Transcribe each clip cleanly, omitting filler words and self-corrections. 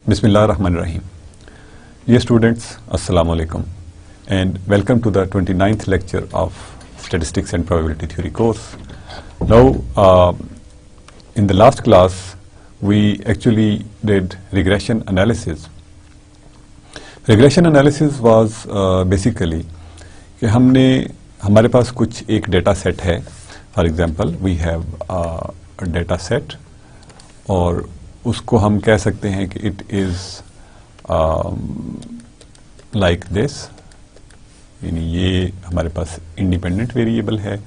Bismillahirrahmanirrahim. Dear students, Assalamu alaikum and welcome to the 29th lecture of Statistics and Probability Theory course. Now, in the last class, we actually did regression analysis. Regression analysis was basically कि हमारे पास कुछ एक data set है. For example we have data set और उसको हम कह सकते हैं कि इट इज लाइक दिस, यानी ये हमारे पास इंडिपेंडेंट वेरिएबल है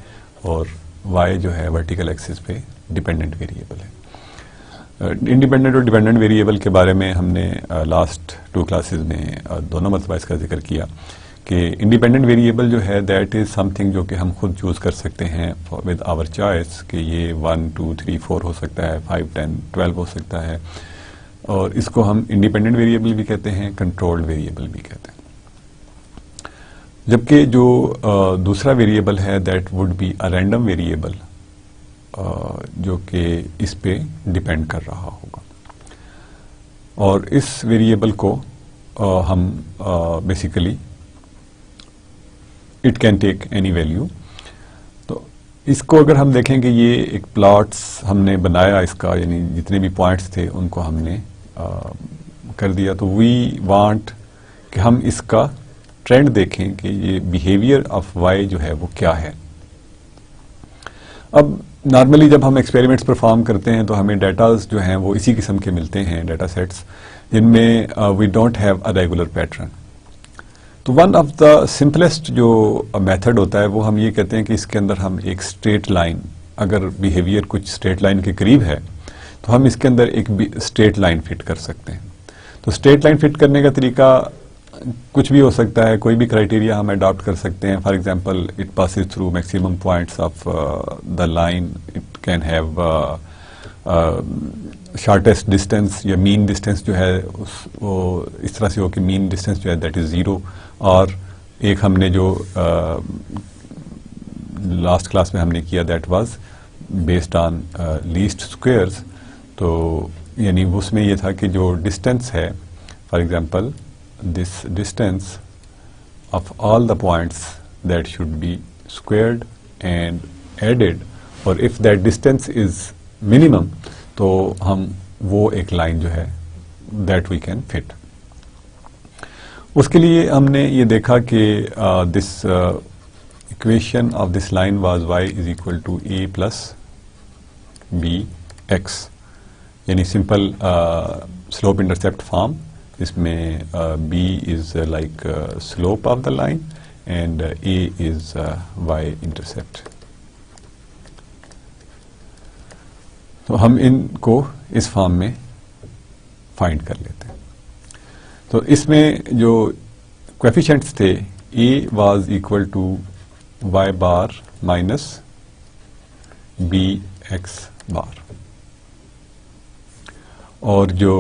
और y जो है वर्टिकल एक्सिस पे डिपेंडेंट वेरिएबल है. इंडिपेंडेंट और डिपेंडेंट वेरिएबल के बारे में हमने लास्ट 2 क्लासेस में दोनों मरतबा इसका जिक्र किया कि इंडिपेंडेंट वेरिएबल जो है दैट इज़ समथिंग जो कि हम खुद चूज कर सकते हैं विद आवर चॉइस कि ये 1, 2, 3, 4 हो सकता है, 5, 10, 12 हो सकता है, और इसको हम इंडिपेंडेंट वेरिएबल भी कहते हैं, कंट्रोल्ड वेरिएबल भी कहते हैं. जबकि जो दूसरा वेरिएबल है that would be a random variable जो कि इस पे डिपेंड कर रहा होगा, और इस वेरिएबल को हम basically it can take any value. तो इसको अगर हम देखें कि ये एक प्लॉट्स हमने बनाया इसका, यानी जितने भी पॉइंट्स थे उनको हमने कर दिया, तो वी वांट कि हम इसका ट्रेंड देखें कि ये बिहेवियर ऑफ वाई जो है वो क्या है. अब नॉर्मली जब हम एक्सपेरिमेंट्स परफॉर्म करते हैं तो हमें डाटाज जो हैं वो इसी किस्म के मिलते हैं, डाटा सेट्स जिनमें we don't have a regular pattern. तो वन ऑफ द सिंपलेस्ट जो मेथड होता है वो हम ये कहते हैं कि इसके अंदर हम एक स्ट्रेट लाइन, अगर बिहेवियर कुछ स्ट्रेट लाइन के करीब है तो हम इसके अंदर एक स्ट्रेट लाइन फिट कर सकते हैं. तो स्ट्रेट लाइन फिट करने का तरीका कुछ भी हो सकता है, कोई भी क्राइटेरिया हम अडॉप्ट कर सकते हैं. For example it passes through maximum points of the line, it can have shortest distance या मीन डिस्टेंस जो है वो इस तरह से हो कि मीन डिस्टेंस जो है दैट इज 0, और एक हमने जो लास्ट क्लास में हमने किया that was based on least squares. तो यानी उसमें ये था कि जो डिस्टेंस है, for example this distance of all the points that should be squared and added, or if that distance is minimum तो हम वो एक लाइन जो है that we can fit. उसके लिए हमने ये देखा कि this equation of this line was y is equal to a plus bx, यानी सिंपल स्लोप इंटरसेप्ट फॉर्म. इसमें b is like slope of the line and a is y intercept. तो हम इनको इस फॉर्म में फाइंड कर लेते हैं. तो इसमें जो कोएफिशिएंट्स थे a was equal to y bar minus bx bar, और जो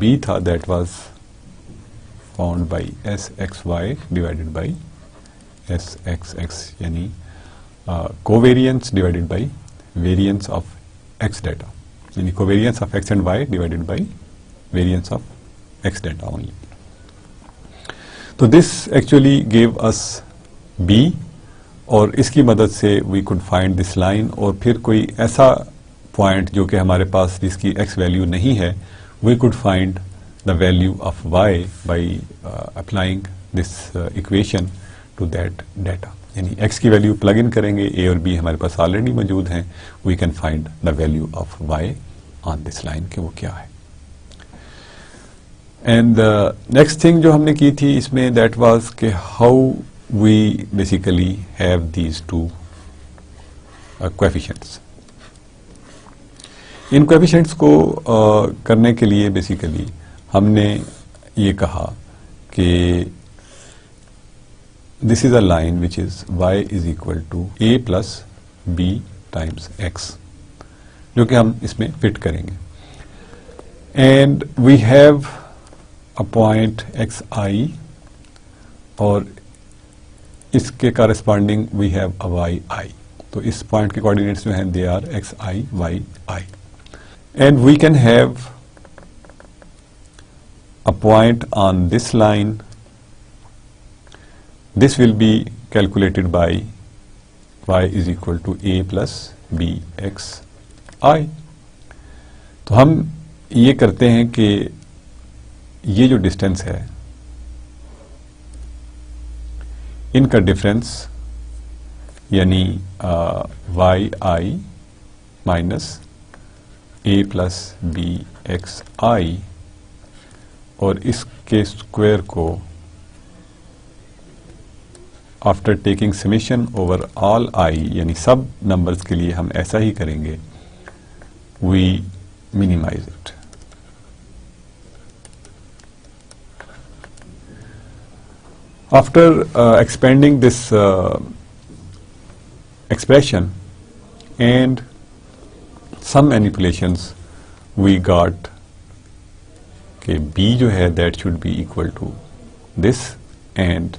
b था that was found by sxy divided by sxx, यानी covariance divided by variance of x data, यानी covariance of x and y divided by variance of x data only. तो this actually gave us b, और इसकी मदद से we could find this line. और फिर कोई ऐसा पॉइंट जो कि हमारे पास जिसकी x वैल्यू नहीं है, we could find the value of y by applying this equation to that data, यानी x की वैल्यू प्लग इन करेंगे, a और b हमारे पास ऑलरेडी मौजूद हैं, we can find the value of y on this line कि वो क्या है. एंड नेक्स्ट थिंग जो हमने की थी इसमें दैट वाज कि how we basically have these two coefficients. इन कोएफिशिएंट्स को करने के लिए बेसिकली हमने ये कहा कि this is a line which is y is equal to a plus b times x, जो कि हम इसमें फिट करेंगे. And we have a point xi, और इसके corresponding we have a yi. तो इस पॉइंट के कोऑर्डिनेट्स जो हैं they are xi, yi, and we can have a point on this line, this will be calculated by y is equal to a plus bxi. तो हम ये करते हैं कि ये जो डिस्टेंस है इनका डिफरेंस यानी Y I minus A plus B X I और इसके स्क्वायर को after taking summation over all I यानी सब नंबर्स के लिए हम ऐसा ही करेंगे, we minimise it. After expanding this expression and some manipulations, we got कि b जो है that should be equal to this and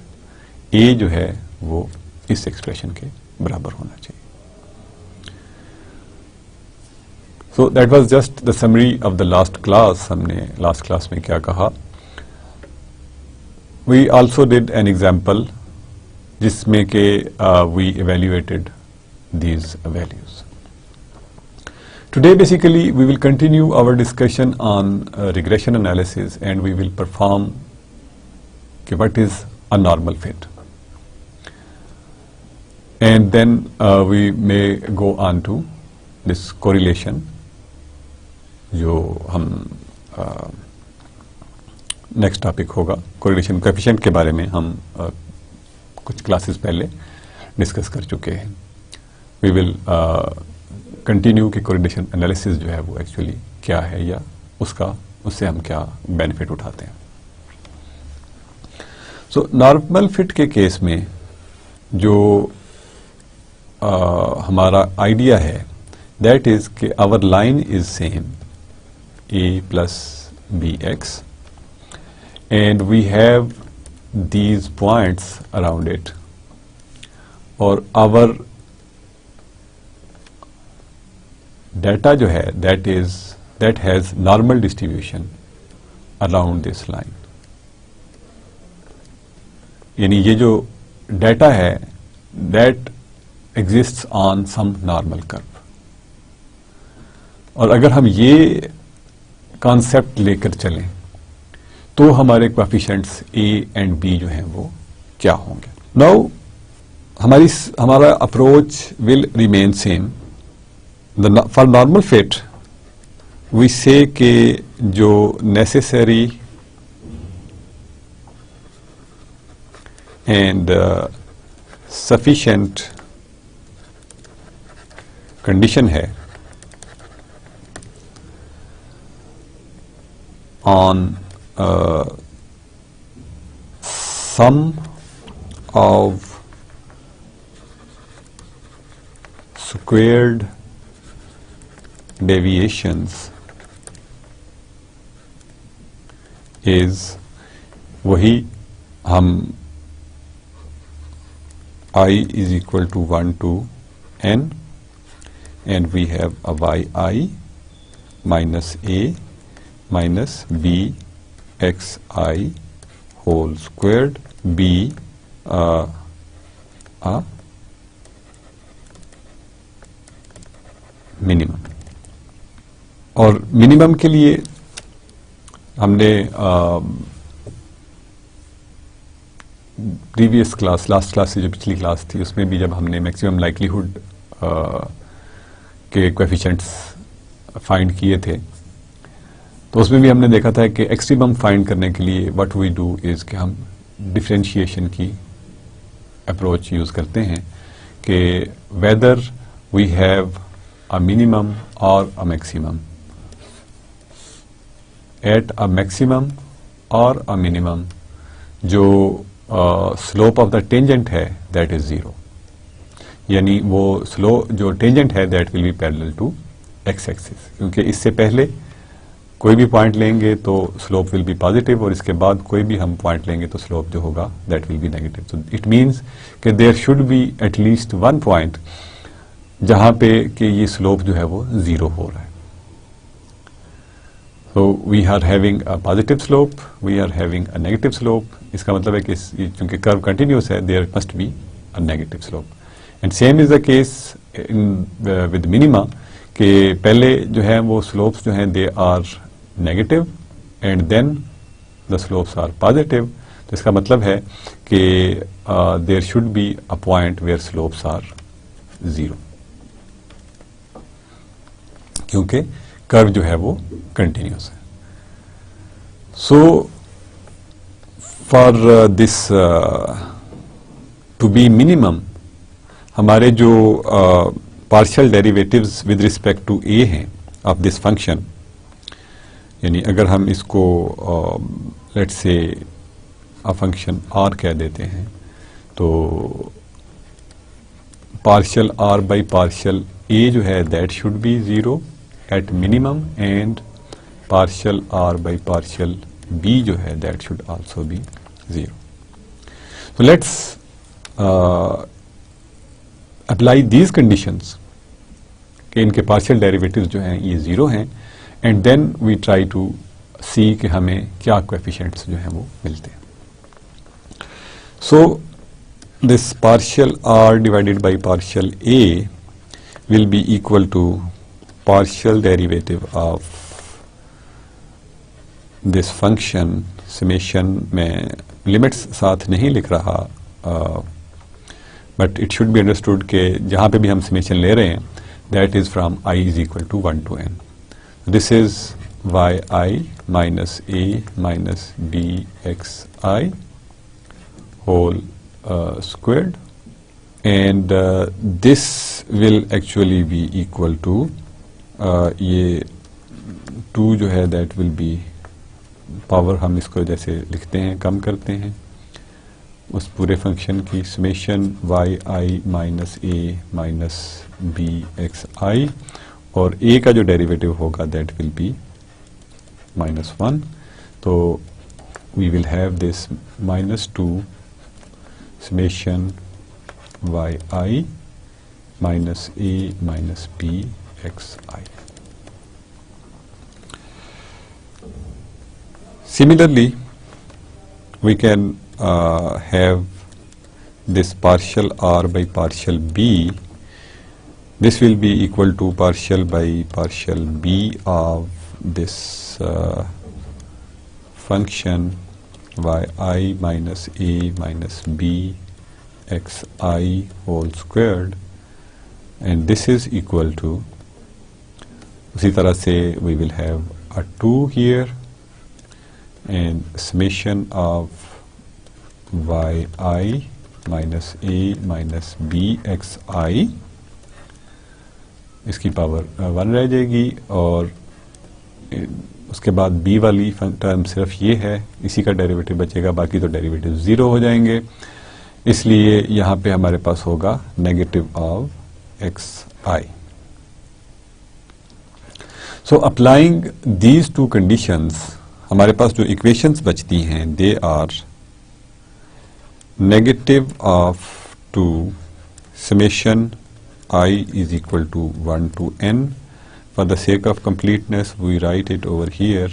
a जो है वो इस expression के बराबर होना चाहिए. So that was just the summary of the last class. हमने last class में क्या कहा. We also did an example जिसमें के we evaluated these values. Today basically we will continue our discussion on regression analysis and we will perform what is a normal fit. And then we may go on to this correlation जो हम next topic होगा. Correlation coefficient के बारे में हम कुछ classes पहले discuss कर चुके हैं. वी विल कंटिन्यू कि कोरिलेशन एनालिसिस जो है वो एक्चुअली क्या है या उससे हम क्या बेनिफिट उठाते हैं. सो नॉर्मल फिट के केस में जो हमारा आइडिया है दैट इज कि our line is same A plus B X and we have these points around it और our data जो है that has normal distribution around this line. यानी ये जो data है that exists on some normal curve. और अगर हम ये concept लेकर चलें तो हमारे कोएफिशिएंट्स a एंड b जो हैं वो क्या होंगे. नाउ हमारा approach will remain same. For normal fit we say के जो नेसेसरी एंड सफिशिएंट कंडीशन है on sum of squared deviations is वही हम I is equal to 1 to n and we have a yi minus a minus b xi whole squared b a minimum. और minimum के लिए हमने previous class last class से जो पिछली class थी उसमें भी जब हमने मैक्सिमम लाइक्लीहुड के कोएफिशिएंट्स फाइंड किए थे तो उसमें भी हमने देखा था कि एक्सट्रीमम फाइंड करने के लिए व्हाट वी डू इज कि हम डिफरेंशिएशन की अप्रोच यूज करते हैं कि whether we have a minimum और a maximum. At a maximum और अ मिनिमम जो स्लोप ऑफ द टेंजेंट है दैट इज 0. यानी वो जो टेंजेंट है that will be parallel to x axis. क्योंकि इससे पहले कोई भी पॉइंट लेंगे तो स्लोप विल बी पॉजिटिव और इसके बाद कोई भी हम पॉइंट लेंगे तो स्लोप जो होगा that will be negative. So it means कि there should be at least one point जहां पे कि ये स्लोप जो है वो 0 हो रहा है. So we are having a positive slope, we are having a negative slope. इसका मतलब है कि चूंकि कर्व कंटिन्यूस है, there must be a negative slope. And same is the case in with minima, कि पहले जो है वो slopes जो हैं they are negative and then the slopes are positive. तो इसका मतलब है कि there should be a point where slopes are 0, क्योंकि कर्व जो है वो कंटिन्यूस है. So for this to be minimum, हमारे जो partial derivatives with respect to a हैं ऑफ दिस फंक्शन, यानी अगर हम इसको let's say a function are कह देते हैं, तो पार्शियल आर बाई पार्शियल ए जो है that should be 0 at minimum, and partial r by partial b जो है that should also be 0. So let's apply these conditions कि इनके partial derivatives जो हैं ये 0 हैं, and then we try to see कि हमें क्या coefficients जो हैं वो मिलते हैं. So this partial r divided by partial a will be equal to partial derivative of this function, summation में limits साथ नहीं लिख रहा, but it should be understood कि जहाँ पे भी हम summation ले रहे हैं that is from I is equal to 1 to n. This is yi minus a minus bxi whole squared, and this will actually be equal to ये 2 जो है दैट विल बी पावर, हम इसको जैसे लिखते हैं कम करते हैं उस पूरे फंक्शन की summation Y I minus A minus b X I, और ए का जो डेरिवेटिव होगा दैट विल बी -1. तो we will have this -2 summation Y I minus A minus B xi. Similarly, we can have this partial r by partial b. This will be equal to partial by partial b of this function yi minus a minus b xi whole squared, and this is equal to, उसी तरह से we will have a 2 here, and summation of yi minus a minus b xi, इसकी power 1 रह जाएगी, और उसके बाद b वाली टर्म सिर्फ ये है, इसी का डेरिवेटिव बचेगा, बाकी तो डेरिवेटिव 0 हो जाएंगे, इसलिए यहाँ पे हमारे पास होगा negative of xi. So applying these two conditions, हमारे पास जो equations बचती हैं they are negative of 2 summation I is equal to 1 to n. For the sake of completeness we write it over here,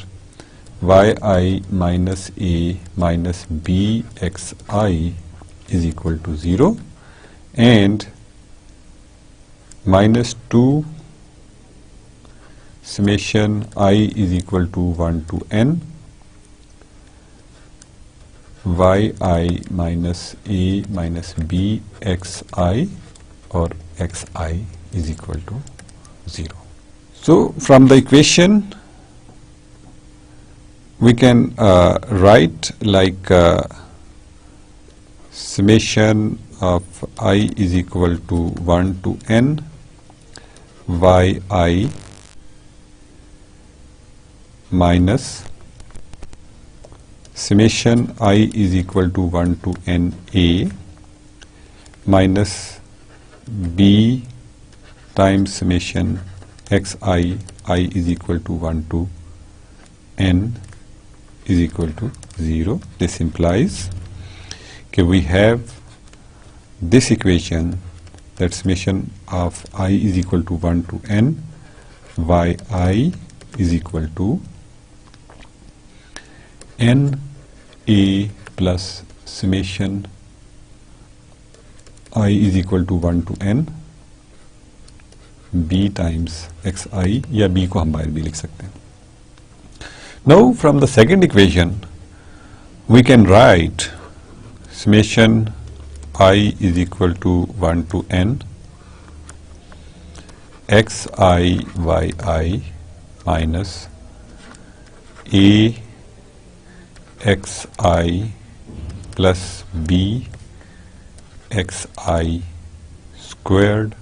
yi minus a minus b xi is equal to 0, and -2 summation I is equal to 1 to n yi minus a minus b xi, or xi is equal to 0. So from the equation we can write like summation of I is equal to 1 to n yi minus summation I is equal to 1 to n a minus b times summation xi I is equal to 1 to n is equal to 0. This implies that we have this equation, that summation of I is equal to 1 to n yi is equal to n a plus summation I is equal to 1 to n b times xi, या b को हम बाहर भी लिख सकते हैं. Now from the second equation we can write summation I is equal to 1 to n xi yi minus a xi plus b xi squared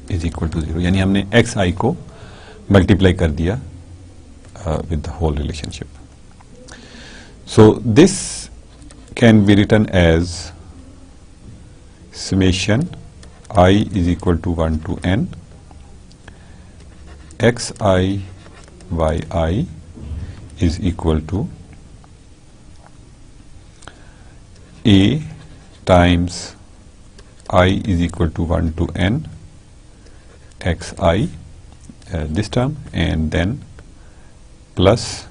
is equal to 0. यानी हमने xi को मल्टीप्लाई कर दिया with the whole relationship. So this can be written as summation I is equal to 1 to n xi yi is equal to a times I is equal to 1 to n xi, this term, and then plus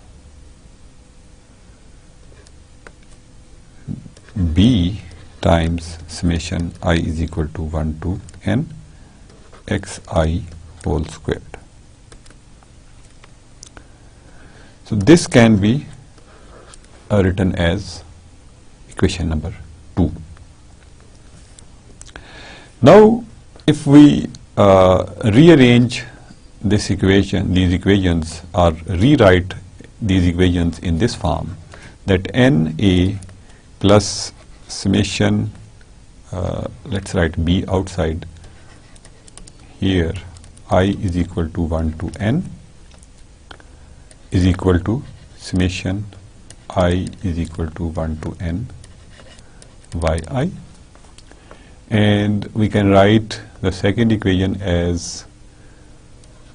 b times summation I is equal to 1 to n xi whole squared. So this can be written as equation number 2. Now if we rearrange this equation, these equations, or rewrite these equations in this form, that na plus summation, let's write b outside here, I is equal to 1 to n is equal to summation I is equal to 1 to n yi, and we can write the second equation as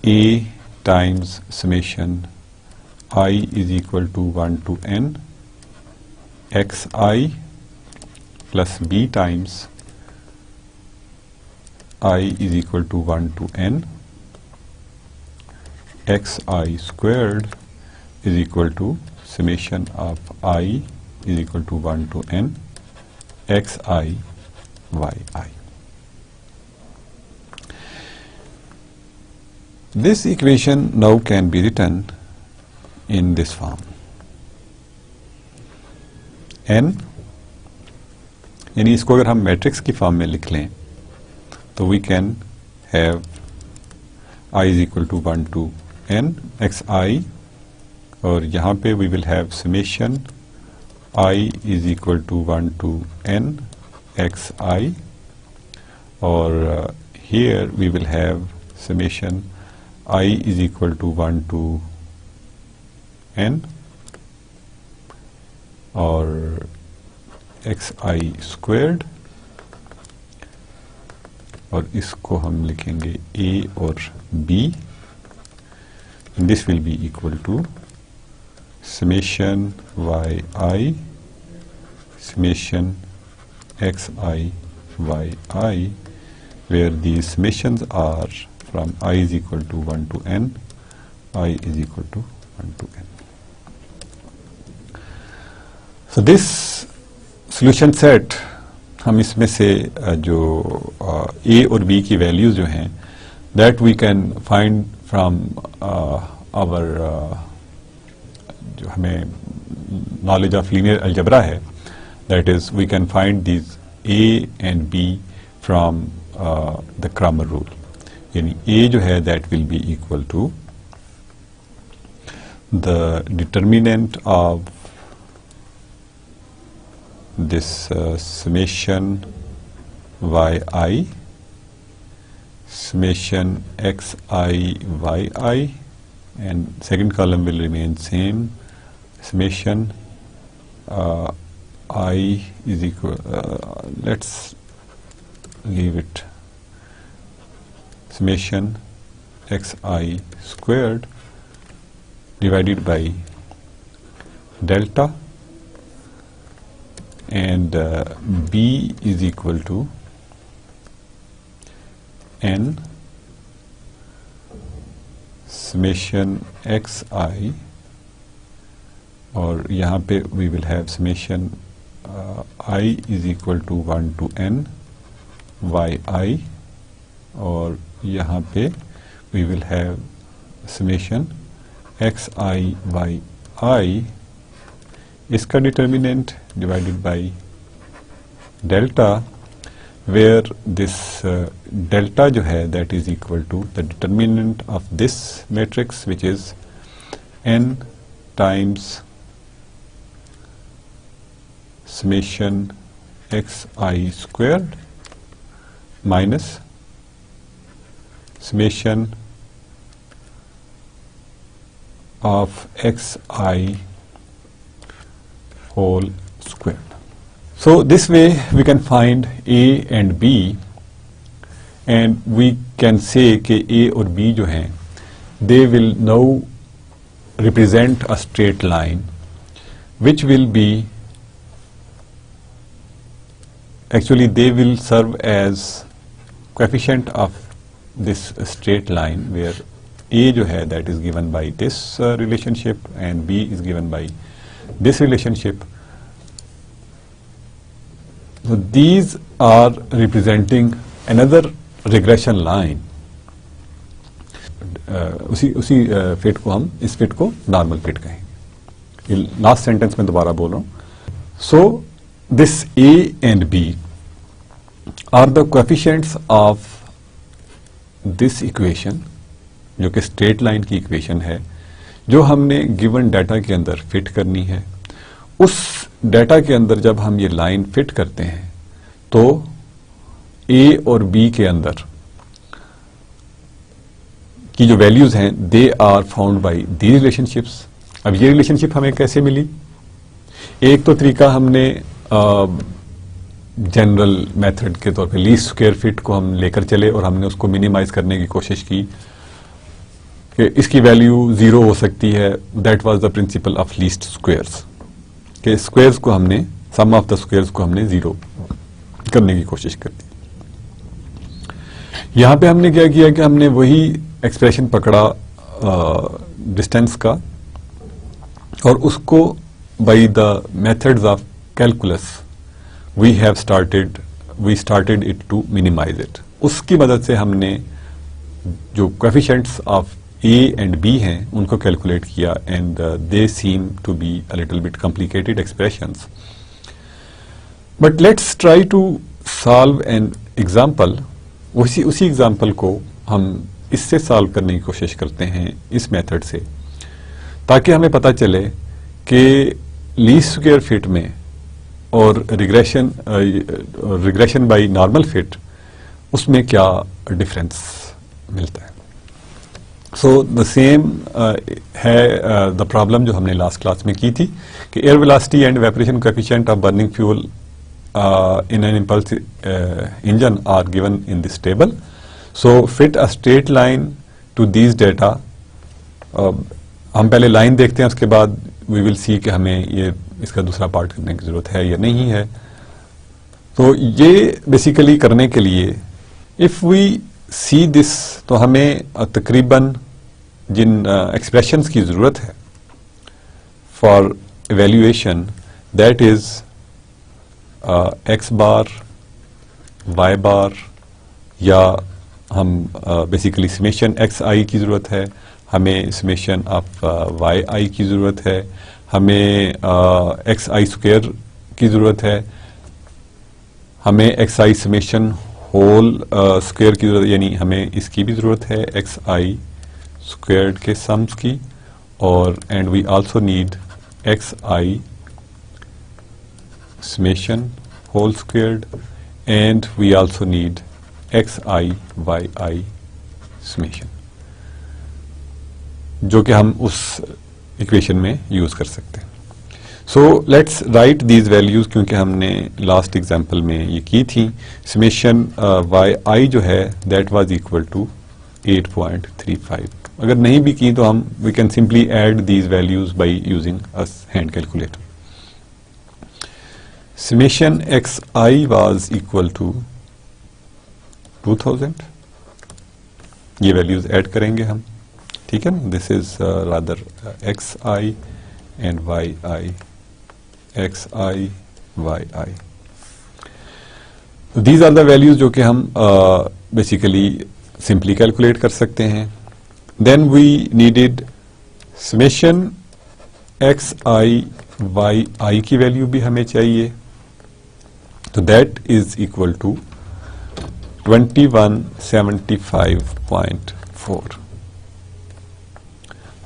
a times summation I is equal to 1 to n xi plus b times I is equal to 1 to n xi squared is equal to summation of I is equal to 1 to n xi yi. This equation now can be written in this form. n, यानी इसको अगर हम matrix की form में लिख लें तो we can have I is equal to 1 to n xi, और यहाँ पे we will have summation I is equal to 1 to n xi, or here we will have summation I is equal to 1 to n or xi squared, और इसको हम लिखेंगे a और b, and this will be equal to summation yi summation xi yi, where these summations are from I is equal to 1 to n, I is equal to 1 to n. So this solution set, हम इसमें से जो a और b की values जो हैं that we can find from our जो हमें knowledge of linear algebra है, that is we can find these a and b from the Cramer rule. यानी a जो है that will be equal to the determinant of this summation yi summation xi yi, and second column will remain same, summation I is equal, let's leave it, summation xi squared divided by delta, and b is equal to n summation xi और यहाँ पे we will have summation I is equal to 1 to n yi, और यहाँ पे we will have summation xi yi, इसका determinant divided by delta, where this delta जो है that is equal to the determinant of this matrix which is n times summation xi squared minus summation of xi whole squared. So this way we can find a and b, and we can say कि a और b जो हैं they will now represent a straight line which will be actually they will serve as coefficient of this straight line, where a जो है that is given by this relationship and b is given by this relationship. So these are representing another regression line. उसी fit को हम इस fit को normal fit कहेंगे. Last sentence में दोबारा बोल रहा हूं. So this a and b are the coefficients of this equation, जो कि स्ट्रेट लाइन की इक्वेशन है, जो हमने गिवन डाटा के अंदर फिट करनी है. उस डाटा के अंदर जब हम ये लाइन फिट करते हैं तो a और b के अंदर की जो वैल्यूज हैं they are found by the relationships. अब ये रिलेशनशिप हमें कैसे मिली? एक तो तरीका हमने जनरल मेथड के तौर पे लीस्ट स्क्वायर फिट को हम लेकर चले और हमने उसको मिनिमाइज करने की कोशिश की कि इसकी वैल्यू 0 हो सकती है. That was the principle of least squares, कि स्क्वायर्स को हमने सम ऑफ द स्क्वायर्स को हमने 0 करने की कोशिश कर दी. यहां पे हमने क्या किया कि हमने वही एक्सप्रेशन पकड़ा डिस्टेंस का, और उसको by the methods of calculus we started it to minimize it. उसकी मदद से हमने जो coefficients of a and b हैं उनको कैलकुलेट किया, and they seem to be a little bit complicated expressions. But let's try to solve an example. उसी example को हम इससे सॉल्व करने की कोशिश करते हैं इस मेथड से, ताकि हमें पता चले कि लीस्ट स्क्वायर फिट में और रिग्रेशन बाय नॉर्मल फिट उसमें क्या डिफरेंस मिलता है. सो द सेम है द प्रॉब्लम जो हमने लास्ट क्लास में की थी कि air velocity and evaporation coefficient of burning fuel in an impulse engine are given in this table. So fit a straight line to these data. हम पहले line देखते हैं, उसके बाद वी विल सी कि हमें ये इसका दूसरा पार्ट करने की जरूरत है या नहीं है. तो ये बेसिकली करने के लिए इफ वी सी दिस, तो हमें तकरीबन जिन एक्सप्रेशंस की जरूरत है for evaluation, that is x bar, y bar, या हम बेसिकली समेशन एक्स आई की जरूरत है, हमें समेशन ऑफ वाई आई की जरूरत है, हमें एक्स आई स्क्वायर की जरूरत है, हमें X I summation whole square की जरूरत, यानी हमें इसकी भी जरूरत है एक्स आई स्क्वायर्ड के सम्स की, और and we also need X I summation whole squared, and we also need X I Y I summation, जो कि हम उस इक्वेशन में यूज कर सकते हैं. So let's write these values, क्योंकि हमने लास्ट एग्जांपल में ये की थी. समेशन वाई आई जो है दैट वाज इक्वल टू 8.35. अगर नहीं भी की तो हम we can simply add these values by using a hand calculator. Summation X I was equal to 2000. ये वैल्यूज ऐड करेंगे हम, ठीक है ना. This is rather X I and yi xi yi. These are the values जो कि हम basically simply calculate कर सकते हैं. Then we needed summation xi yi की वैल्यू भी हमें चाहिए. तो that is equal to 2175.4.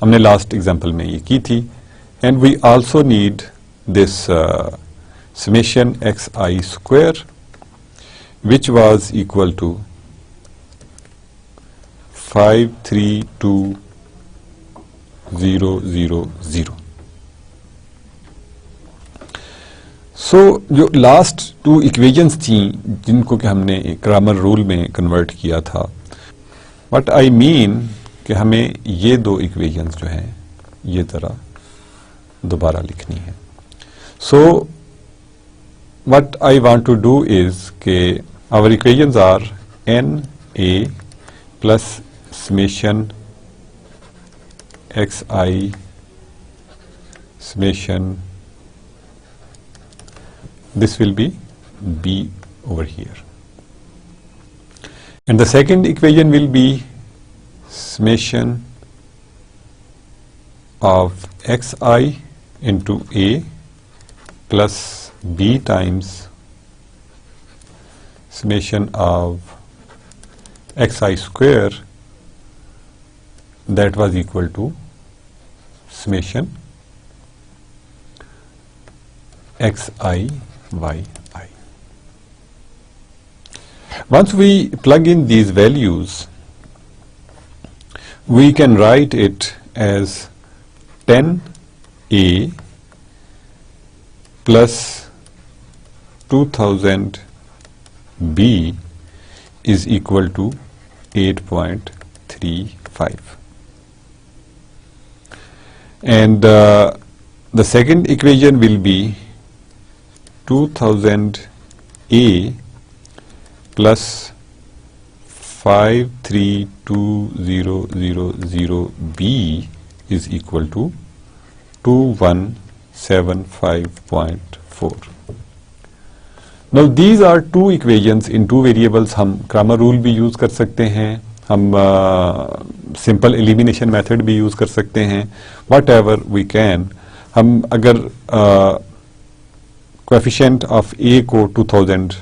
हमने लास्ट एग्जाम्पल में ये की थी. And we also need this summation xi square which was equal to 532000. So जो लास्ट टू इक्वेशंस थी जिनको कि हमने क्रैमर रूल में कन्वर्ट किया था, व्हाट आई मीन कि हमें ये दो इक्वेशंस जो हैं ये तरह दोबारा लिखनी है. So what I want to do is के our equations are n a plus summation xi summation this will be b over here, and the second equation will be summation of xi into a plus b times summation of xi square that was equal to summation xi yi. Once we plug in these values, we can write it as 10a plus 2000b is equal to 8.35. And the second equation will be 2000a plus 53200b is equal to 2175.4. Now these are two equations in two variables. हम Cramer rule भी use कर सकते हैं, हम simple elimination method भी use कर सकते हैं, वट एवर वी कैन. हम अगर कोएफिशिएंट ऑफ ए को 2000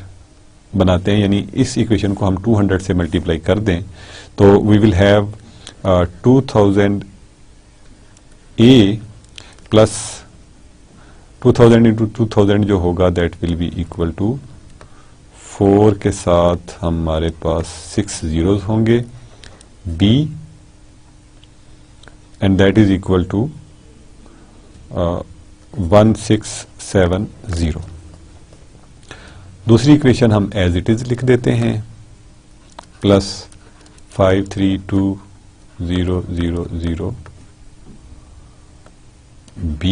बनाते हैं, यानी इस इक्वेशन को हम 200 से मल्टीप्लाई कर दें, तो we will have 2000 A plus 2000 into 2000 जो होगा that will be equal to 4 के साथ हमारे पास 6 जीरोस होंगे, B and that is equal to 1670. दूसरी इक्वेशन हम एज इट इज लिख देते हैं, plus 53200 b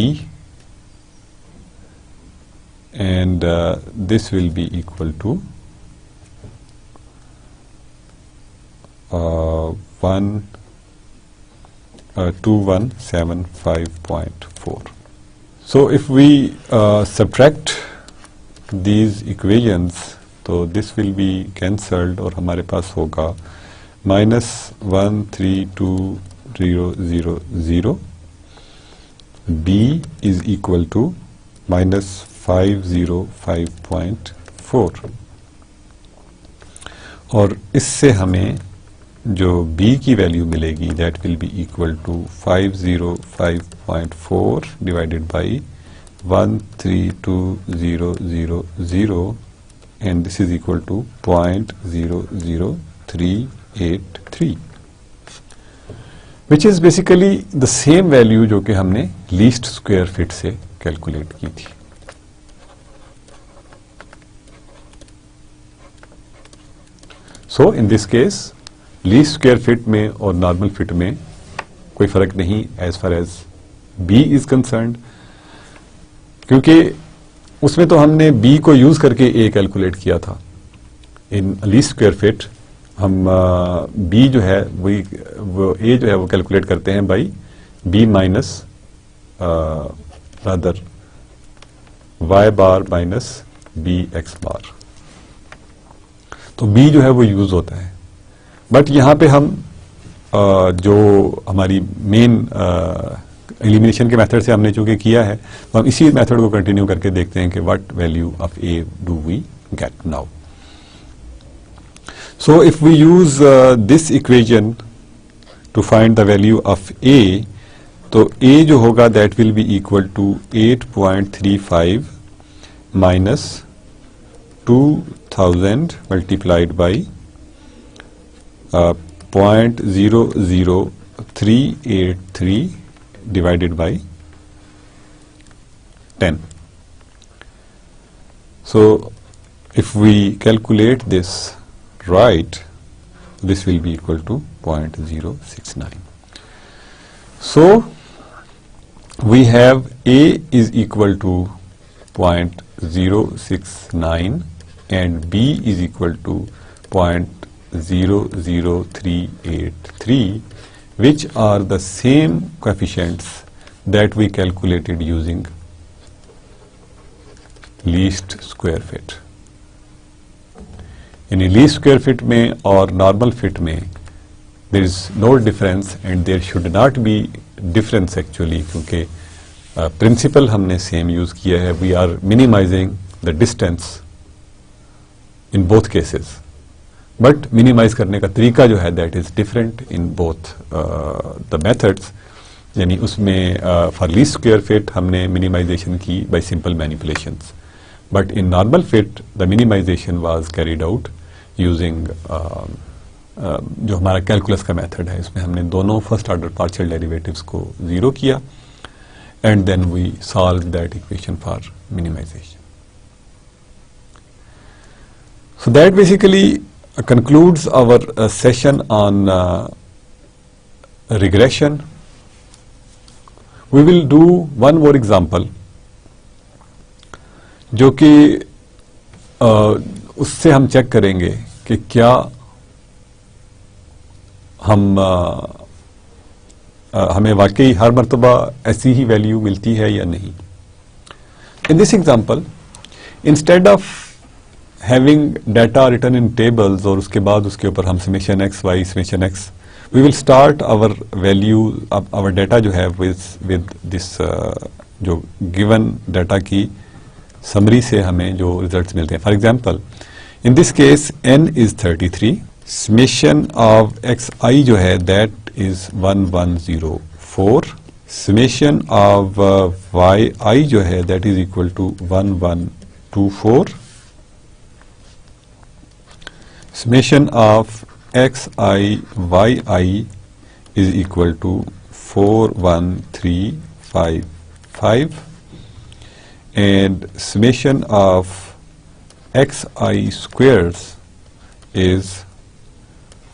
and this will be equal to 2175.4. So if we subtract these equations, तो this will be cancelled और हमारे पास होगा -13200 b is equal to -505.4. और इससे हमें जो b की वैल्यू मिलेगी that will be equal to 505.4 divided by 13200 and this is equal to 0.00383, which is basically the same value जो कि हमने लीस्ट स्क्वायर फिट से कैलकुलेट की थी. So in this case least square fit में और नॉर्मल फिट में कोई फर्क नहीं as far as b is concerned, क्योंकि उसमें तो हमने बी को यूज करके ए कैलकुलेट किया था. इन लीस्ट स्क्वायर फिट हम बी जो है वो ए जो है वो कैलकुलेट करते हैं by b minus rather y bar minus b x bar. तो b जो है वो यूज होता है, बट यहाँ पे हम जो हमारी मेन एलिमिनेशन के मेथड से हमने चूंकि किया है, तो हम इसी मेथड को कंटिन्यू करके देखते हैं कि what value of a do we get now. So if we use this equation to find the value of a, तो a जो होगा that will be equal to 8.35 minus 2000 multiplied by 0.00383 divided by 10. So if we calculate this right, this will be equal to 0.069. So we have a is equal to 0.069 and b is equal to 0.00383, which are the same coefficients that we calculated using least square fit. In least square fit में और normal fit में there is no difference and there should not be difference actually, क्योंकि principle हमने same use किया है. We are minimizing the distance in both cases. But minimize करने का तरीका जो है that is different in both the methods, यानी उसमें फॉर लीस्ट स्क्वायर फिट हमने मिनिमाइजेशन की by simple manipulations, but in normal fit the minimization was carried out using जो हमारा कैलकुलस का मेथड है, इसमें हमने दोनों फर्स्ट ऑर्डर पार्शियल डेरिवेटिव्स को जीरो किया and then we solve that equation for minimization. So that basically concludes our session on regression. We will do one more example जो कि उससे हम चेक करेंगे कि क्या हमें वाकई हर मर्तबा ऐसी ही वैल्यू मिलती है या नहीं. In this example, instead of having data written in tables और उसके बाद उसके ऊपर हम summation x y summation x, we will start our value our data जो है with this जो given data की summary से हमें जो results मिलते हैं. For example, in this case n is 33, summation of xi जो है that is 1104, summation of yi जो है that is equal to 1124, summation of xi yi is equal to 41355 and summation of xi squares is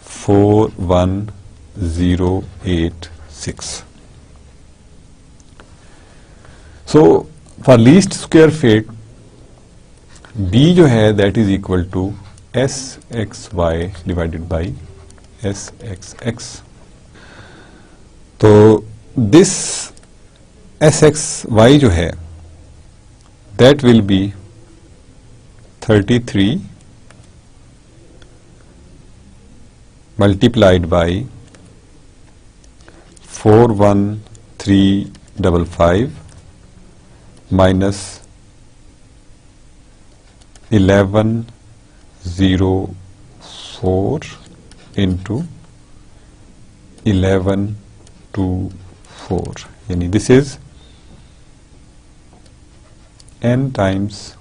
41086. So for least square fit b जो है that is equal to sxy divided by sxx. तो this sxy जो है that will be 33 multiplied by 41355 minus 1104 into 1124, यानी this is n times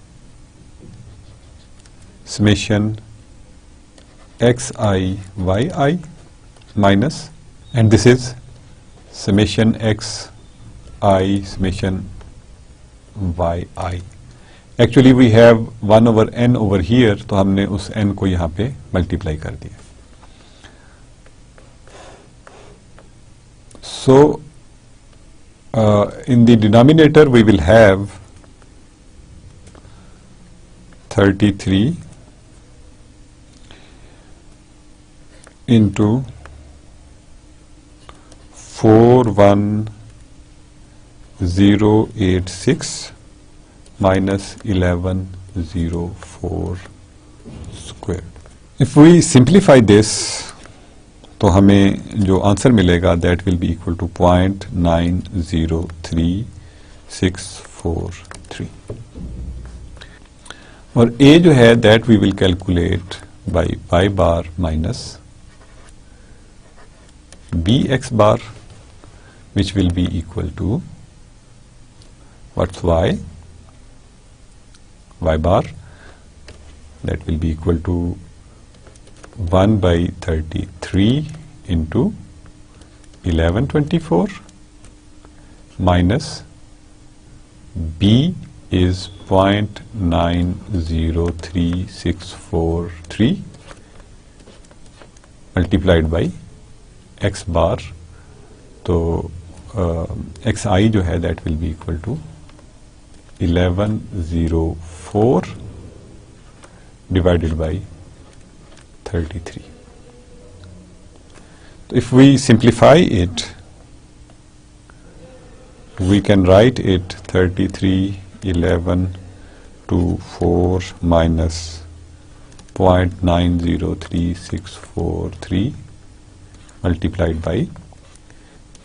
summation xi yi minus, and this is summation xi summation yi. Actually we have 1 over n over here, तो हमने उस n को यहाँ पे multiply कर दिया. So in the denominator we will have 33 into 41355 086 minus 1104 squared. If we simplify this, तो हमें जो आंसर मिलेगा that will be equal to 0.903643 और a जो है that we will calculate by y bar minus bx bar, which will be equal to what's y bar, that will be equal to 1 by 33 into 1124 minus b is 0.90363 multiplied by x bar. तो xi जो है that will be equal to 1104 divided by 33. So if we simplify it, we can write it 331124 minus 0.903643 multiplied by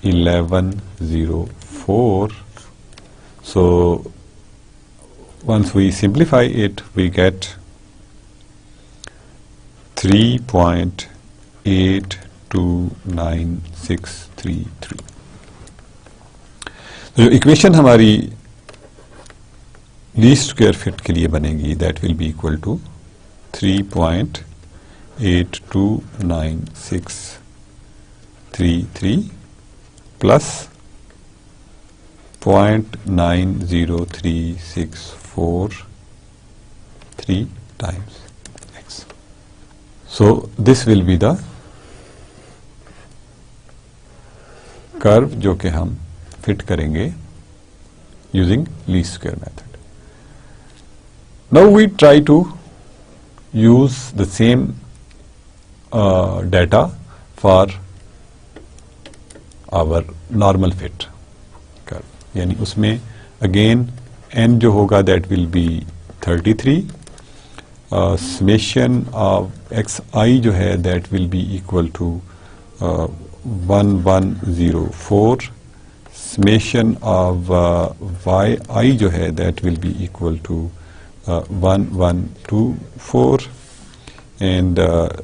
1104. So once we simplify it, we get 3.829633. तो जो equation हमारी least square fit के लिए बनेगी that will be equal to 3.829633 plus 0.90363 times x. So this will be the curve जो कि हम fit करेंगे using least square method. Now we try to use the same data for our normal fit curve. यानी उसमें again n जो होगा that will be 33. Summation of xi जो है that will be equal to 1104. Summation of yi जो है that will be equal to 1124, and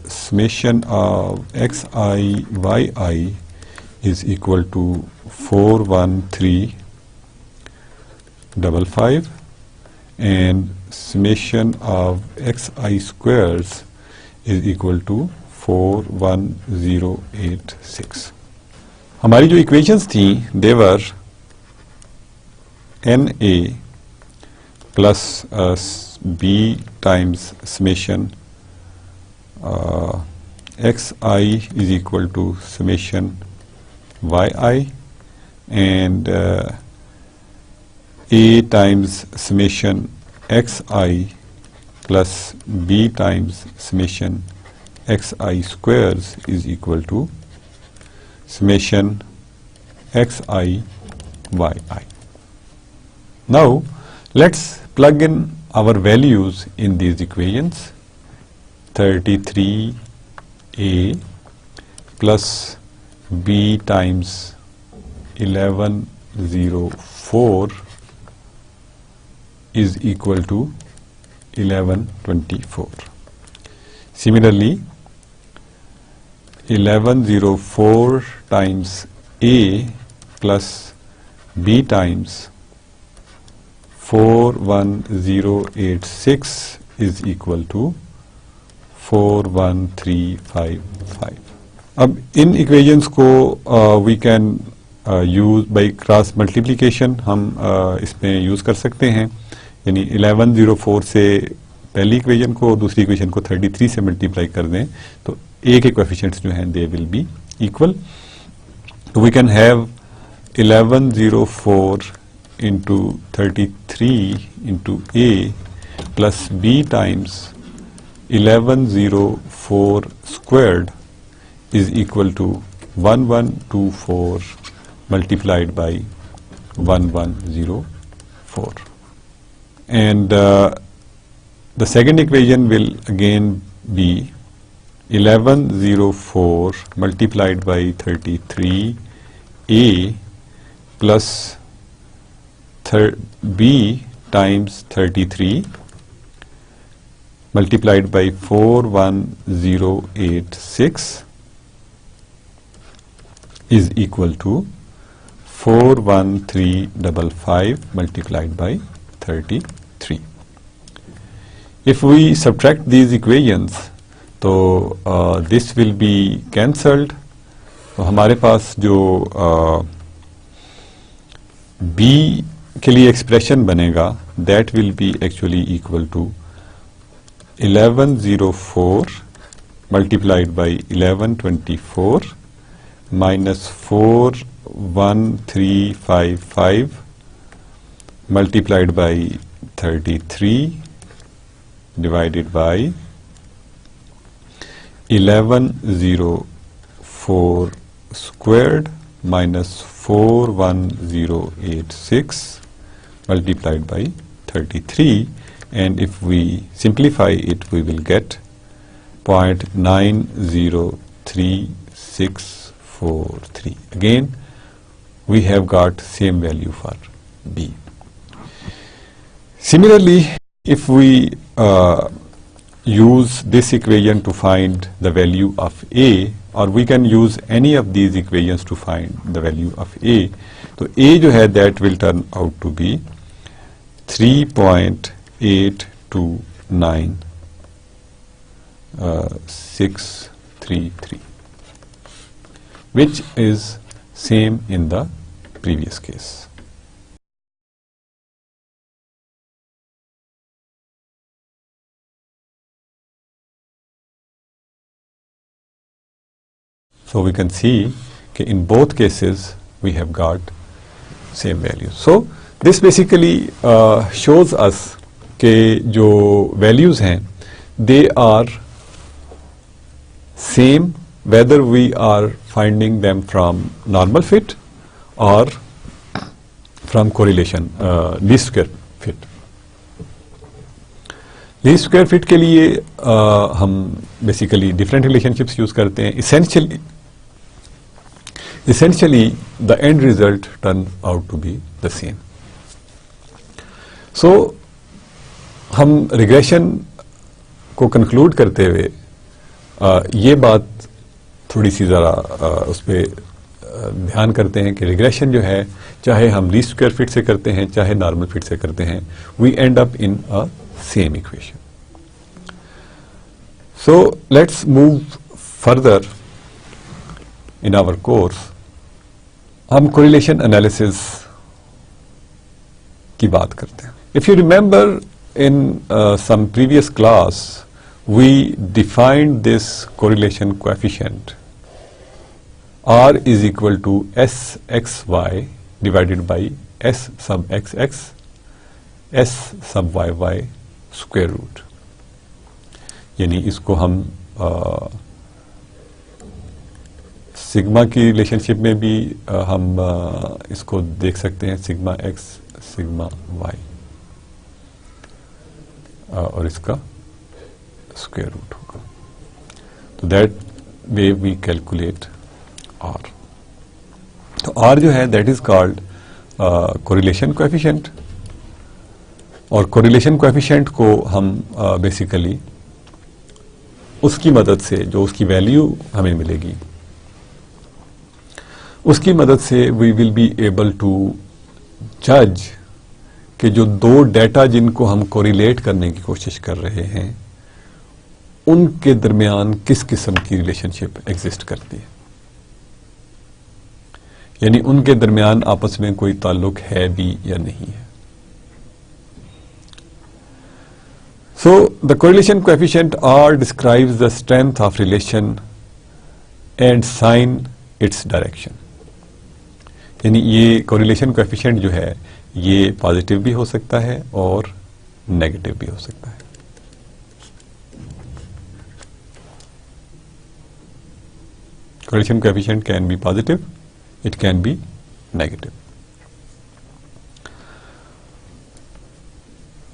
summation of xi yi is equal to 41355, and summation of xi squares is equal to 41086. हमारी जो equations थी they were na plus b times summation xi is equal to summation yi, and a times summation xi plus b times summation xi squares is equal to summation xi yi. Now let's plug in our values in these equations. 33a plus b times 1104 is equal to 1124. Similarly, 1104 times a plus b times 41086 is equal to 41355. अब इन equations को we can use by cross multiplication. हम इसमें use कर सकते हैं, यानी 1104 से पहली इक्वेशन को और दूसरी इक्वेशन को 33 से मल्टीप्लाई कर दें तो a के कोएफिशिएंट्स जो हैं they will be equal. So we can have 1104 into 33 into a plus b times 1104 squared is equal to 1124 multiplied by 1104. And the second equation will again be 1104 multiplied by 33a plus b times 33 multiplied by 41086 is equal to 41355 multiplied by 33. If we subtract these equations, तो this will be cancelled. तो हमारे पास जो b के लिए expression बनेगा, that will be actually equal to 1104 multiplied by 1124 minus 41355 multiplied by 33 divided by 1104 squared minus 41086 multiplied by 33, and if we simplify it we will get 0.903643. Again we have got same value for b. Similarly, if we use this equation to find the value of a, or we can use any of these equations to find the value of a, तो a जो है that will turn out to be 3.829633, which is same in the previous case. So we can see that in both cases we have got same value. So this basically shows us कि जो values हैं they are same whether we are finding them from normal fit or from correlation, least square fit. Least square fit के लिए हम basically different relationships use करते हैं. Essentially the end result turns out to be the same. So हम regression को conclude करते हुए ये बात थोड़ी सी ज़रा उस पर ध्यान करते हैं कि रिग्रेशन जो है चाहे हम लीस्ट स्क्वायर फिट से करते हैं चाहे नॉर्मल फिट से करते हैं, we end up in a same equation. So let's move further in our course. हम correlation analysis की बात करते हैं. If you remember in some previous class we defined this correlation coefficient R is equal to SXY divided by S sub XX S sub YY square root. यानी इसको हम sigma की relationship में भी हम इसको देख सकते हैं, सिग्मा एक्स सिग्मा वाई, और इसका स्क्वायर रूट होगा. तो that way we calculate r. तो आर जो है that is called correlation coefficient, और कोरिलेशन कोएफिशिएंट को हम बेसिकली उसकी मदद से जो उसकी वैल्यू हमें मिलेगी उसकी मदद से we will be able to जज कि जो दो डेटा जिनको हम कोरिलेट करने की कोशिश कर रहे हैं उनके दरमियान किस किस्म की रिलेशनशिप एग्जिस्ट करती है, यानी उनके दरमियान आपस में कोई ताल्लुक है भी या नहीं है. So the correlation coefficient R describes the strength of relation and sign its direction. यानी ये correlation coefficient जो है ये पॉजिटिव भी हो सकता है और नेगेटिव भी हो सकता है. Correlation coefficient can be positive, it can be negative.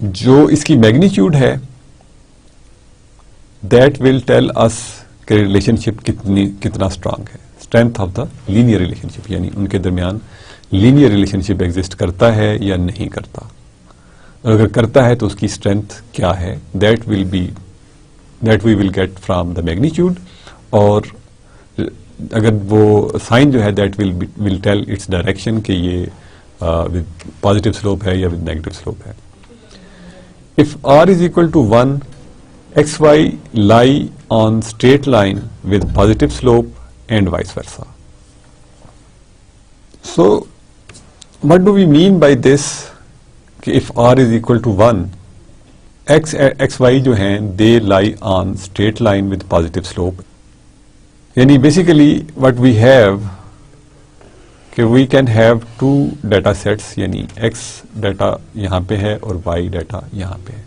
जो इसकी मैग्नीट्यूड है दैट विल टेल अस कि रिलेशनशिप कितना स्ट्रांग है, strength of the linear relationship, यानी उनके दरमियान लीनियर रिलेशनशिप एग्जिस्ट करता है या नहीं करता। और अगर करता है तो उसकी स्ट्रेंथ क्या है, that we will get from the magnitude. और अगर वो साइन जो है that will tell its direction कि ये विद पॉजिटिव स्लोप है या विद नेगेटिव स्लोप है। If r is equal to 1, xy lie on straight line with positive slope and vice versa. So what do we mean by this कि if r is equal to 1, xy जो हैं they lie on straight line with positive slope, यानी basically what we have कि we can have two data sets, यानी x data यहाँ पे है और y डाटा यहाँ पे है।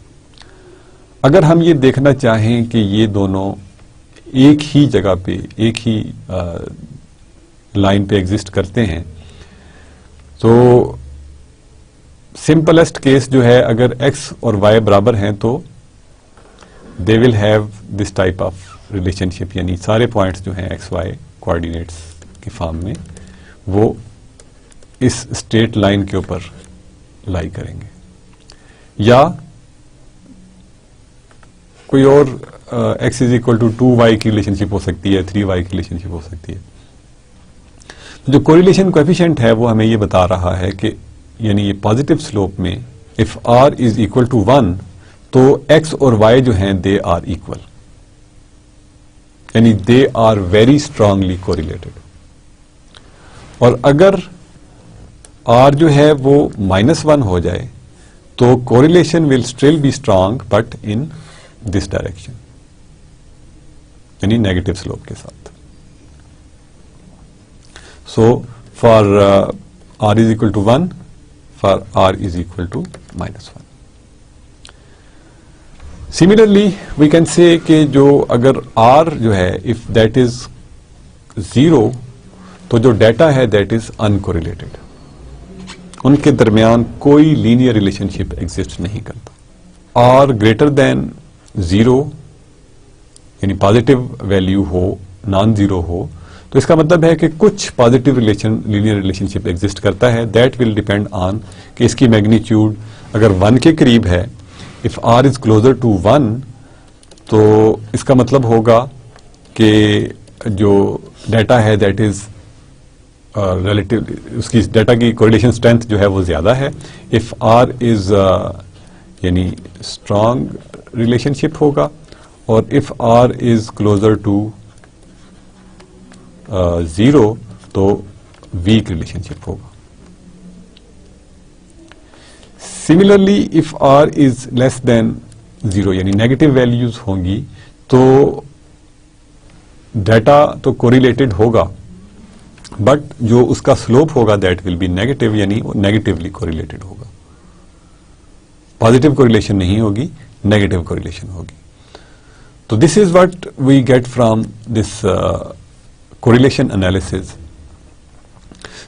अगर हम ये देखना चाहें कि ये दोनों एक ही जगह पे एक ही लाइन पे एग्जिस्ट करते हैं, तो सिंपलेस्ट केस जो है अगर x और y बराबर हैं तो they will have this type of relationship, यानी सारे पॉइंट्स जो हैं एक्स वाई कोऑर्डिनेट्स के फॉर्म में वो इस स्ट्रेट लाइन के ऊपर लाई करेंगे, या कोई और x is equal to 2y की रिलेशनशिप हो सकती है, 3y की रिलेशनशिप हो सकती है। जो कोरिलेशन कोएफिशिएंट है वो हमें ये बता रहा है कि यानी ये पॉजिटिव स्लोप में if r is equal to 1 तो x और y जो हैं दे आर इक्वल, यानी they are very strongly correlated. और अगर r जो है वो -1 हो जाए तो correlation will still be strong but in this direction, यानी नेगेटिव स्लोप के साथ। So for r is equal to 1, for r is equal to -1। Similarly we can say कि जो अगर r जो है इफ दैट इज 0 तो जो डाटा है दैट इज अनकोरिलेटेड, उनके दरमियान कोई लीनियर रिलेशनशिप एग्जिस्ट नहीं करता। r ग्रेटर देन 0 यानी पॉजिटिव वैल्यू हो, नॉन जीरो हो, तो इसका मतलब है कि कुछ पॉजिटिव लीनियर रिलेशनशिप एग्जिस्ट करता है। दैट विल डिपेंड ऑन कि इसकी मैग्नीट्यूड अगर 1 के करीब है, if r is closer to 1 तो इसका मतलब होगा कि जो डाटा है दैट इज रिलेटिव, उसकी डाटा की कोरिलेशन स्ट्रेंथ जो है वो ज्यादा है। इफ r इज यानी स्ट्रांग रिलेशनशिप होगा, और if r is closer to 0 तो वीक रिलेशनशिप होगा। Similarly if r is less than 0 यानी नेगेटिव वैल्यूज होंगी तो डाटा तो कोरिलेटेड होगा बट जो उसका स्लोप होगा दैट विल बी नेगेटिव, यानी वो नेगेटिवली कोरिलेटेड होगा। पॉजिटिव कोरिलेशन नहीं होगी, नेगेटिव कोरिलेशन होगी। तो this is what we get from this correlation analysis.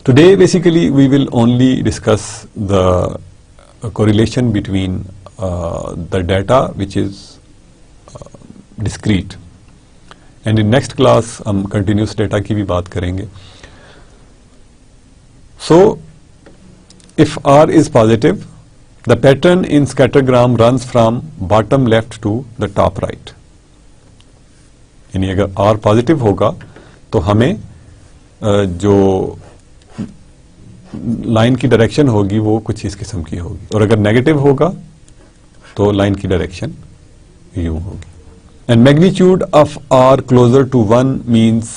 Today basically we will only discuss the correlation between the data which is discrete, and in next class हम continuous data की भी बात करेंगे। So if r is positive, the pattern in scattergram runs from bottom left to the top right, यानी अगर r positive होगा तो हमें जो लाइन की डायरेक्शन होगी वो कुछ इस किस्म की होगी, और अगर नेगेटिव होगा तो लाइन की डायरेक्शन यूं होगी। And magnitude of r closer to 1 means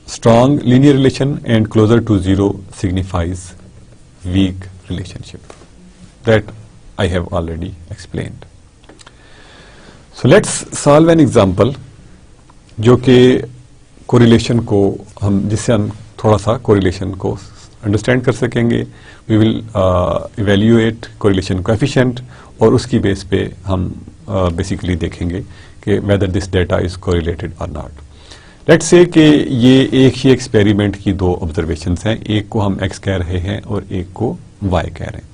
strong linear relation and closer to 0 signifies weak relationship. That I have already explained. So let's solve an example जो कि कोरिलेशन को जिससे हम थोड़ा सा कोरिलेशन को अंडरस्टैंड कर सकेंगे। We will evaluate correlation coefficient और उसकी बेस पे हम बेसिकली देखेंगे कि whether this data is correlated और नॉट। लेट्स से कि ये एक ही एक्सपेरिमेंट की दो ऑब्जर्वेशंस हैं, एक को हम x कह रहे हैं और एक को y कह रहे हैं।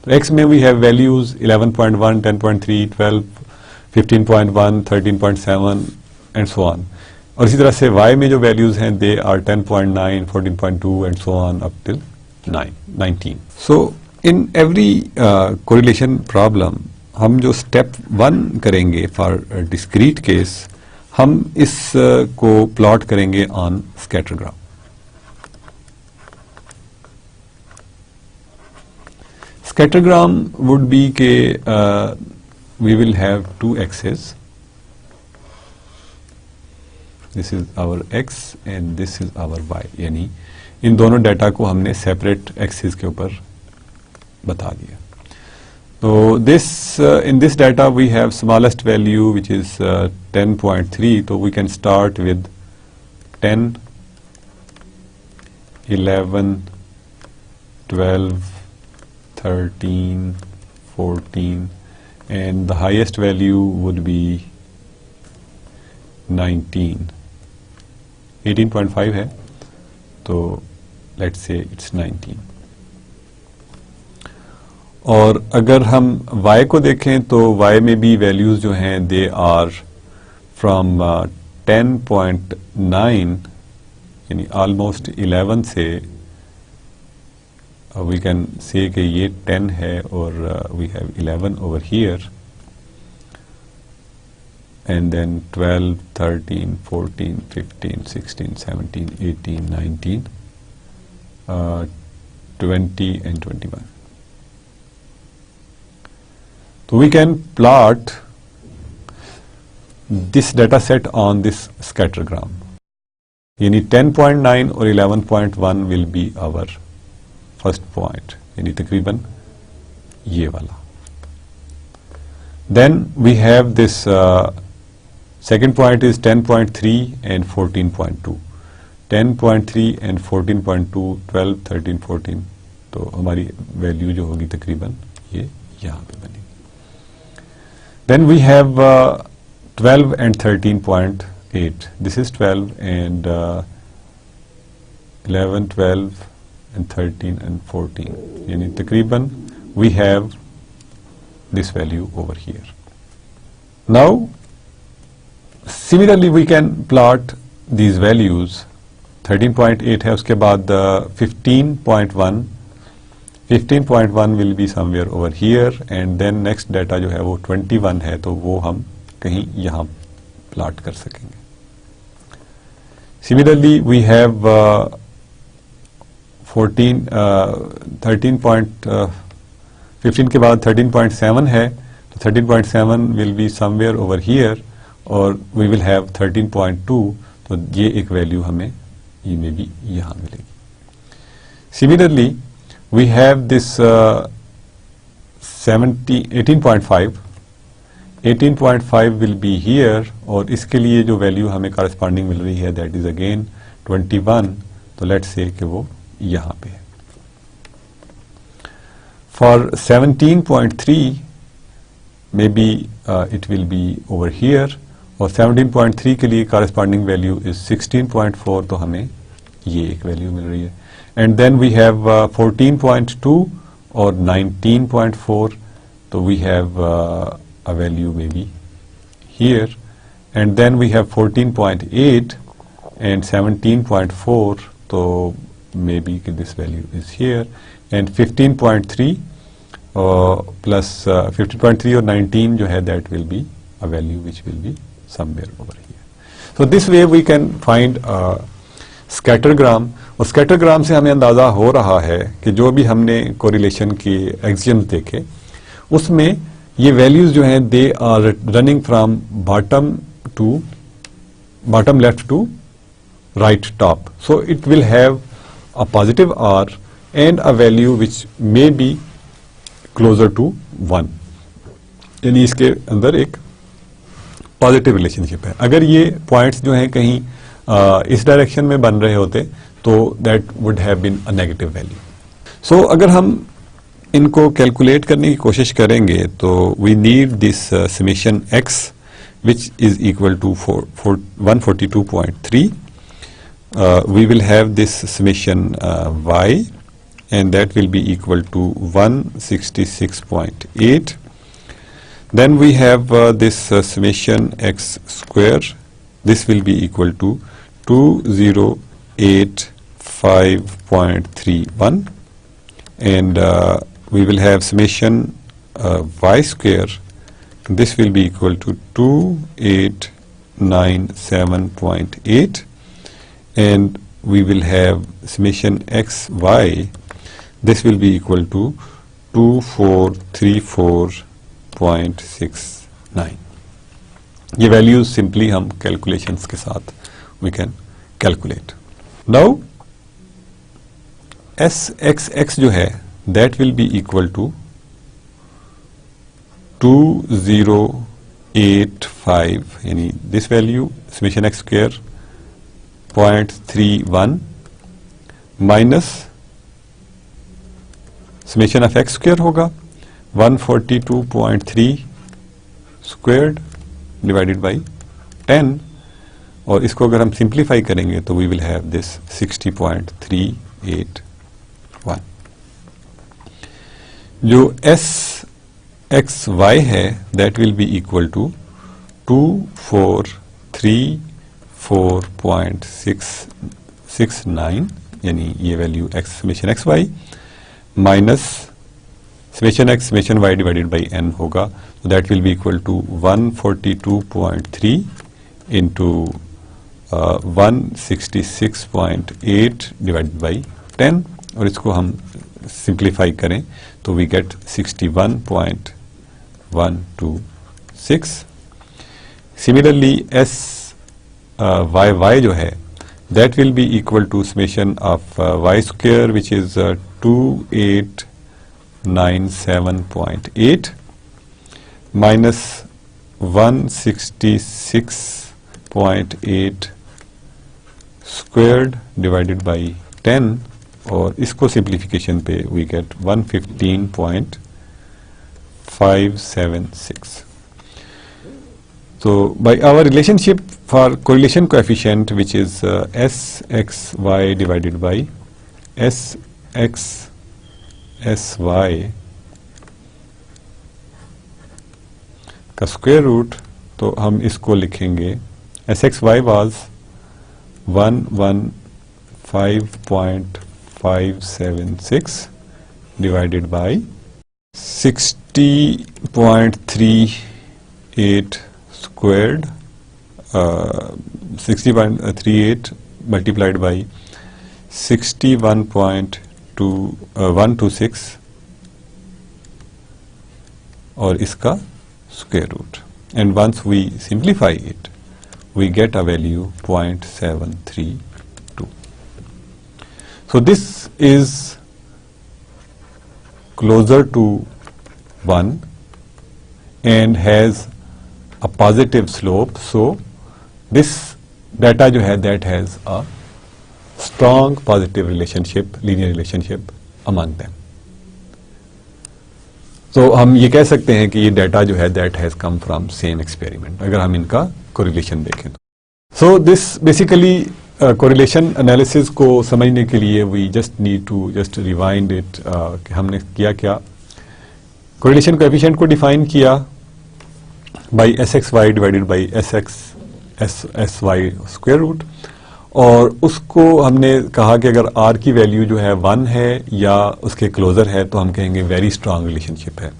X में we have values 11.1, 10.3, 12, 15.1, 13.7 and so on. और इसी तरह से Y में जो values हैं they are 10.9, 14.2 and so on up till 19. So in every correlation problem हम जो step 1 करेंगे for a discrete case, हम इस को प्लॉट करेंगे on scattergram. Scattergram would be के we will have two axes. This is our x and this is our y. यानी इन दोनों डाटा को हमने सेपरेट एक्सिस के ऊपर बता दिया. So this in this data we have smallest value which is 10.3. So we can start with 10, 11, 12, 13, 14 and the highest value would be 19. 18.5 है तो let's say it's 19. और अगर हम y को देखें तो y में भी वैल्यूज जो हैं they are from 10.9 यानी almost 11 से we can say कि ये 10 है और we have 11 over here and then 12, 13, 14, 15, 16, 17, 18, 19, 20 and 21. So we can plot this data set on this scattergram. यानी 10.9 और 11.1 will be our first point, यानी तकरीबन ये वाला. Then we have this second point is 10.3 and 14.2. 10.3 and 14.2, 12, 13, 14. तो हमारी value जो होगी तकरीबन ये यहाँ पे बनेगी. Then we have 12 and 13.8. This is 12 and 11, 12 and 13 and 14. यानी तकरीबन we have this value over here. Now similarly we can plot these values. 13.8 है उसके बाद 15.1. 15.1 will be somewhere over here and then next data जो है वो 21 है तो वो हम कहीं यहाँ प्लॉट कर सकेंगे. Similarly we have 15 के बाद 13.7 है तो 13.7 will be somewhere over here और we will have 13.2 तो ये एक वैल्यू हमें ये में भी यहाँ मिलेगी. Similarly we have this 18.5. 18.5 will be here और इसके लिए जो वैल्यू हमें corresponding मिल रही है that is again 21 तो let's say कि वो यहाँ पे है. For 17.3 maybe it will be over here और 17.3 के लिए corresponding value is 16.4 तो हमें ये एक वैल्यू मिल रही है. And then we have 14.2 or 19.4 so we have a value maybe here and then we have 14.8 and 17.4 so maybe this value is here and 15.3 plus 15.3 or 19 जो है that will be a value which will be somewhere over here. So this way we can find स्कैटरग्राम और स्कैटरग्राम से हमें अंदाज़ा हो रहा है कि जो भी हमने कोरिलेशन की एक्सियम्स देखे उसमें ये वैल्यूज जो हैं they are running from bottom left to right top. So it will have a positive r and a value which may be closer to 1 यानी इसके अंदर एक पॉजिटिव रिलेशनशिप है. अगर ये पॉइंट्स जो हैं कहीं इस डायरेक्शन में बन रहे होते तो that would have been a negative value. So अगर हम इनको कैलकुलेट करने की कोशिश करेंगे तो we need this summation x which is equal to 142.3. We will have this summation y and that will be equal to 166.8. Then we have this summation x square. This will be equal to 2085.31, and we will have summation y square. This will be equal to 2897.8, and we will have summation x y. This will be equal to 2434.69. ये values simply हम calculations के साथ we can calculate. Now SXX जो है that will be equal to 2085, यानी this value summation x square 0.31 minus summation of x square होगा 142.3 squared divided by 10, और इसको अगर हम simplify करेंगे तो we will have this 60.381. जो SXY है that will be equal to 2434.669, यानी ये value x summation x y minus summation x summation y divided by n होगा, so that will be equal to 142.3 into 166.8 divided by 10, और इसको हम simplify करें तो we get 61.126. Similarly SYY जो है that will be equal to summation of y square, which is 2897.8 minus 166.8 squared divided by 10, और इसको simplification पे we get 115.576. So by our relationship for correlation coefficient, which is SXY divided by SXSY का square root, तो हम इसको लिखेंगे SXY was 115.576 divided by 60.38 squared, 60.38 multiplied by 61.126 और इसका square root, and once we simplify it we get a value 0.732. So this is closer to 1 and has a positive slope, so this data जो है that has a strong positive relationship, linear relationship among them. So हम ये कह सकते हैं कि ये data जो है that has come from same experiment, अगर हम इनका correlation देखें तो. So this basically correlation analysis को समझने के लिए we just need to just rewind it, कि हमने किया क्या. correlation coefficient को define किया by SXY divided by SXSY square root, और उसको हमने कहा कि अगर R की वैल्यू जो है 1 है या उसके क्लोजर है तो हम कहेंगे वेरी स्ट्रांग रिलेशनशिप है.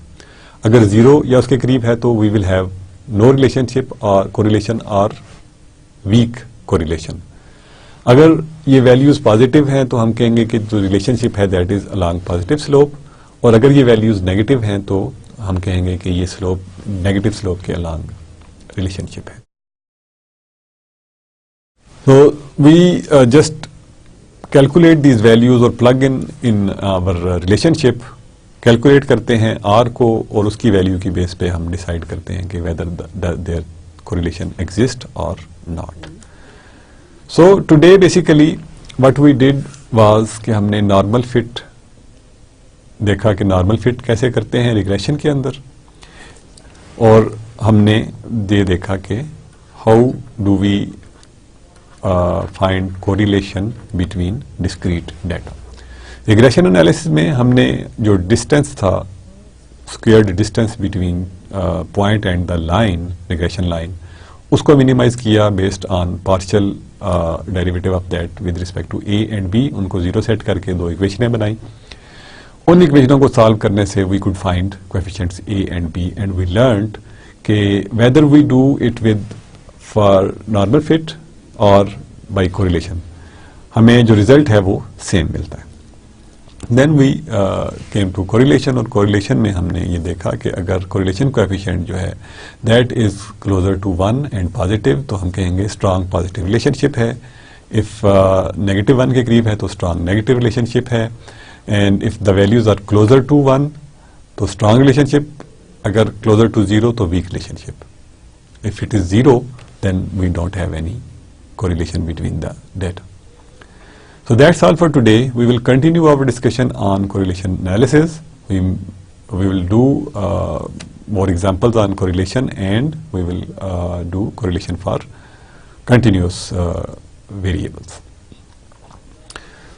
अगर 0 या उसके करीब है तो we will have no relationship और कोरिलेशन और वीक कोरिलेशन. अगर ये वैल्यूज पॉजिटिव हैं तो हम कहेंगे कि जो रिलेशनशिप है that is along positive slope, और अगर ये वैल्यूज नेगेटिव हैं तो हम कहेंगे कि ये स्लोप नेगेटिव स्लोप के अलोंग रिलेशनशिप है. So we just calculate these values or plug in our relationship, calculate करते हैं R को और उसकी वैल्यू की बेस पे हम डिसाइड करते हैं कि whether their correlation exists or not. So today basically what we did was कि हमने normal fit देखा कि normal fit कैसे करते हैं regression के अंदर, और हमने ये देखा कि how do we find correlation between discrete data. Regression analysis में हमने जो डिस्टेंस था, squared distance between point and the line, regression line, उसको मिनिमाइज किया based on partial derivative of that with respect to a and b, उनको zero set करके दो इक्वेशनें बनाई। उन इक्वेशनों को सॉल्व करने से we could find coefficients a and b and we learned कि whether we do it with for normal fit और बाय कोरिलेशन, हमें जो रिजल्ट है वो सेम मिलता है। Then we came to correlation, और कोरिलेशन में हमने ये देखा कि अगर कोरिलेशन कोएफिशिएंट जो है that is closer to 1 and positive, तो हम कहेंगे स्ट्रांग पॉजिटिव रिलेशनशिप है। इफ नेगेटिव 1 के करीब है तो स्ट्रांग नेगेटिव रिलेशनशिप है, and if the values are closer to 1 तो स्ट्रांग रिलेशनशिप, अगर क्लोजर टू 0 तो weak relationship. If it is 0 then we don't have any correlation between the data. So that's all for today. We will continue our discussion on correlation analysis. We will do more examples on correlation, and we will do correlation for continuous variables.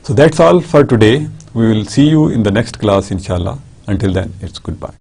So that's all for today. We will see you in the next class, inshallah. Until then, it's goodbye.